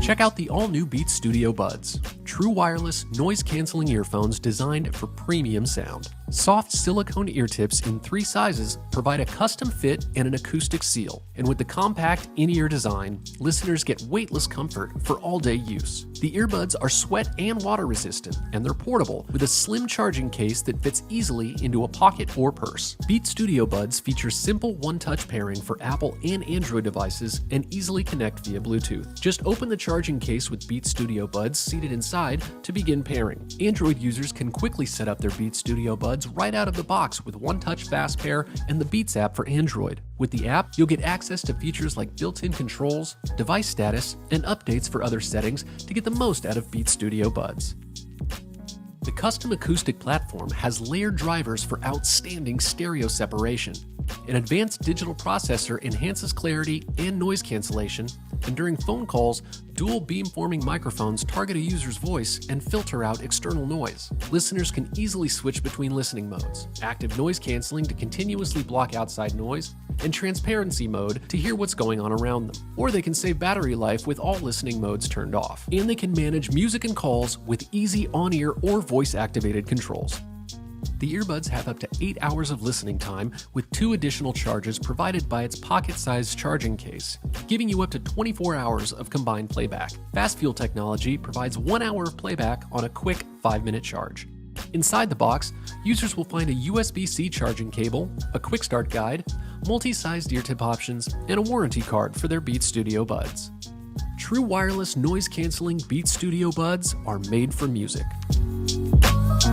Check out the all-new Beats Studio Buds, true wireless, noise-canceling earphones designed for premium sound. Soft silicone ear tips in 3 sizes provide a custom fit and an acoustic seal. And with the compact in-ear design, listeners get weightless comfort for all-day use. The earbuds are sweat and water resistant, and they're portable with a slim charging case that fits easily into a pocket or purse. Beats Studio Buds feature simple one-touch pairing for Apple and Android devices and easily connect via Bluetooth. Just open the charging case with Beats Studio Buds seated inside to begin pairing. Android users can quickly set up their Beats Studio Buds right out of the box with one-touch fast pair and the Beats app for Android. With the app, you'll get access to features like built-in controls, device status, and updates for other settings to get the most out of Beats Studio Buds. The custom acoustic platform has layered drivers for outstanding stereo separation. An advanced digital processor enhances clarity and noise cancellation, and during phone calls, dual beamforming microphones target a user's voice and filter out external noise. Listeners can easily switch between listening modes: active noise canceling to continuously block outside noise, and transparency mode to hear what's going on around them. Or they can save battery life with all listening modes turned off. And they can manage music and calls with easy on-ear or voice-activated controls. The earbuds have up to 8 hours of listening time with 2 additional charges provided by its pocket-sized charging case, giving you up to 24 hours of combined playback. Fast Fuel technology provides 1 hour of playback on a quick 5-minute charge. Inside the box, users will find a USB-C charging cable, a quick start guide, multi-sized ear tip options, and a warranty card for their Beats Studio Buds. True wireless noise-canceling Beats Studio Buds are made for music.